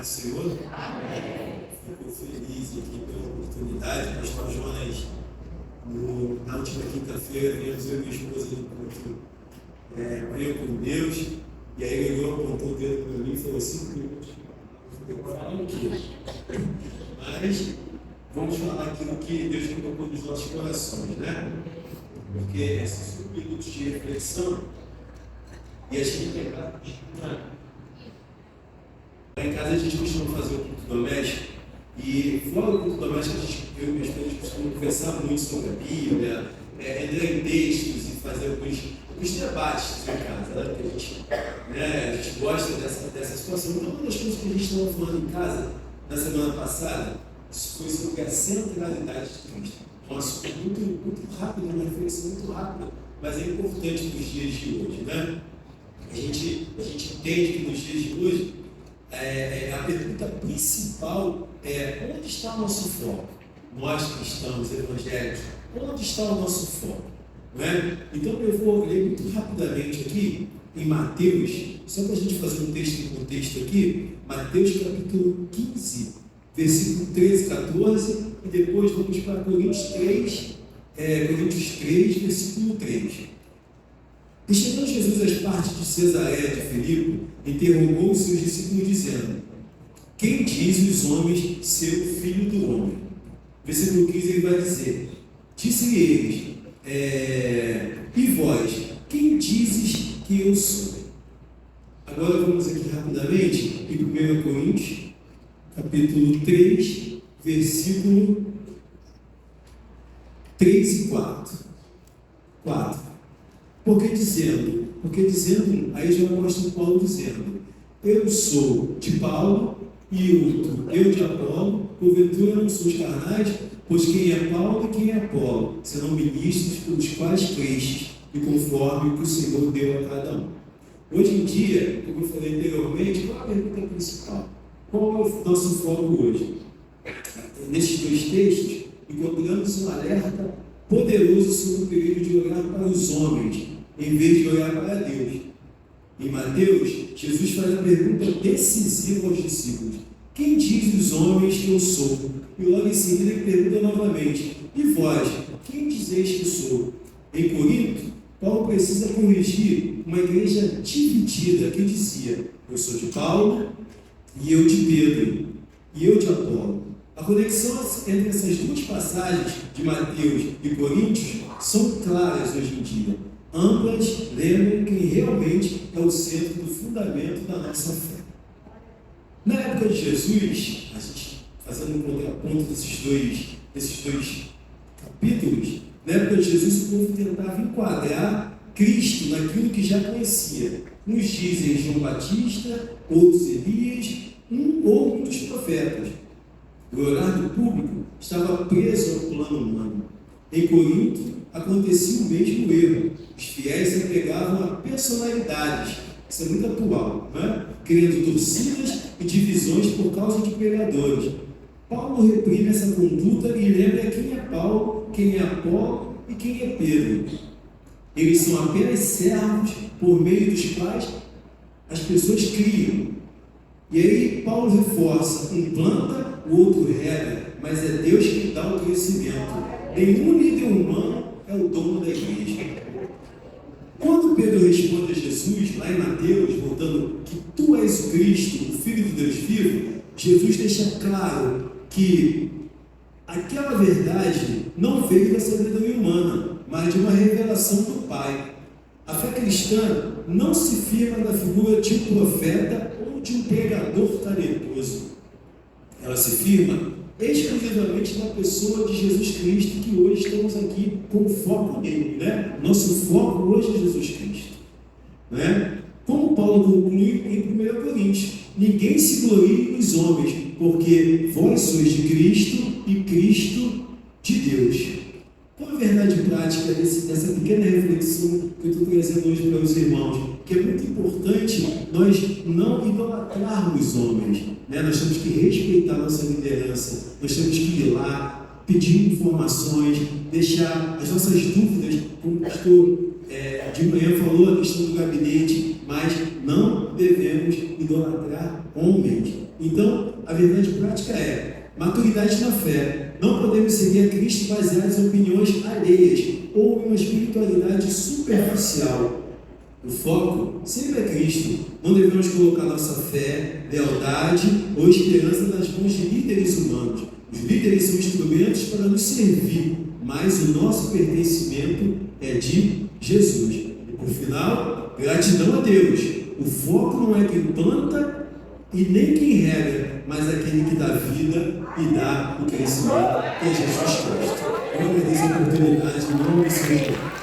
do Senhor? Amém. Fico feliz aqui pela oportunidade. Pastor Jonas, na última quinta-feira, viemos eu e minha esposa no culto Manhã com Deus, e aí ele apontou o dedo para mim e falou 5 minutos. Eu vou falar o quê? Mas vamos falar aquilo que Deus colocou nos nossos corações, né? Porque esses 5 minutos de reflexão e a gente lembrar em casa a gente costuma fazer o culto doméstico, e fora do culto doméstico, eu e minha esposa costumamos conversar muito sobre a Bíblia, entrar em textos e fazer alguns debates em casa, né? Porque a gente gosta dessa situação. Então, uma das coisas que a gente estava falando em casa na semana passada foi sobre a centralidade de Cristo. Um assunto muito rápido, uma reflexão muito rápida, mas é importante nos dias de hoje, né? A gente entende que nos dias de hoje a pergunta principal é: onde está o nosso foco? Nós cristãos evangélicos, onde está o nosso foco? Não é? Então eu vou ler muito rapidamente aqui em Mateus, só para a gente fazer um texto em contexto aqui, Mateus capítulo 15, versículo 13 e 14, e depois vamos para Coríntios 3, versículo 3. E chegando Jesus às partes de Cesareia de Filipe, interrogou os seus discípulos dizendo: quem diz os homens ser o Filho do Homem? Versículo 15 ele vai dizer: disse-lhe eles, e vós, quem dizes que eu sou? Agora vamos aqui rapidamente em 1 Coríntios, capítulo 3, versículo 3 e 4. Porque dizendo, aí já mostra o Paulo dizendo: eu sou de Paulo, e outro, eu de Apolo, porventura não sou os carnais, pois quem é Paulo e quem é Apolo, serão ministros pelos quais crestes, e conforme o que o Senhor deu a cada um. Hoje em dia, como eu falei anteriormente, qual é a pergunta principal? Qual é o nosso foco hoje? Nesses dois textos, encontramos um alerta poderoso sobre o perigo de olhar para os homens, em vez de olhar para Deus. Em Mateus, Jesus faz a pergunta decisiva aos discípulos: quem diz os homens que eu sou? E logo em seguida ele pergunta novamente: e vós, quem dizeis que sou? Em Corinto, Paulo precisa corrigir uma igreja dividida que dizia: eu sou de Paulo, e eu de Pedro, e eu de Apolo. A conexão entre essas duas passagens de Mateus e Coríntios são claras hoje em dia. Ambas lembram quem realmente é o centro do fundamento da nossa fé. Na época de Jesus, a gente fazendo um contraponto desses dois capítulos, na época de Jesus o povo tentava enquadrar Cristo naquilo que já conhecia. Uns dizem João Batista, outros Elias, um dos profetas. O horário do público estava preso ao plano humano. Em Corinto, acontecia o mesmo erro. Os fiéis se apegavam a personalidades, isso é muito atual, né? Criando torcidas e divisões por causa de pregadores. Paulo reprime essa conduta e lembra quem é Paulo, quem é Apolo e quem é Pedro. Eles são apenas servos por meio dos quais as pessoas criam. E aí Paulo reforça: um planta, o outro rega, mas é Deus que dá o crescimento. Nenhum líder humano é o dono da igreja. Quando Pedro responde a Jesus, lá em Mateus, voltando, que tu és o Cristo, o Filho do Deus vivo, Jesus deixa claro que aquela verdade não veio da sabedoria humana, mas de uma revelação do Pai. A fé cristã não se firma na figura de um profeta ou de um pregador talentoso. Ela se firma exclusivamente na pessoa de Jesus Cristo, que hoje estamos aqui com foco nele, né? Nosso foco hoje é Jesus Cristo, né? Como Paulo conclui em 1 Coríntios: ninguém se glorie nos homens, porque vós sois de Cristo e Cristo de Deus. Qual a verdade prática dessa pequena reflexão que eu estou trazendo hoje para os irmãos? Que é muito importante nós não idolatrarmos os homens, né? Nós temos que respeitar a nossa liderança, nós temos que ir lá, pedir informações, deixar as nossas dúvidas, como o pastor de manhã falou, a questão do gabinete, mas não devemos idolatrar homens. Então, a verdade prática é maturidade na fé. Não podemos seguir a Cristo baseados em opiniões alheias ou em uma espiritualidade superficial. O foco sempre é Cristo. Não devemos colocar nossa fé, lealdade ou esperança nas mãos de líderes humanos. Os líderes são instrumentos para nos servir, mas o nosso pertencimento é de Jesus. E por final, gratidão a Deus. O foco não é quem planta e nem quem rega, mas aquele que dá vida e dá o crescimento, que é Jesus Cristo. Eu agradeço a oportunidade, em nome do Senhor.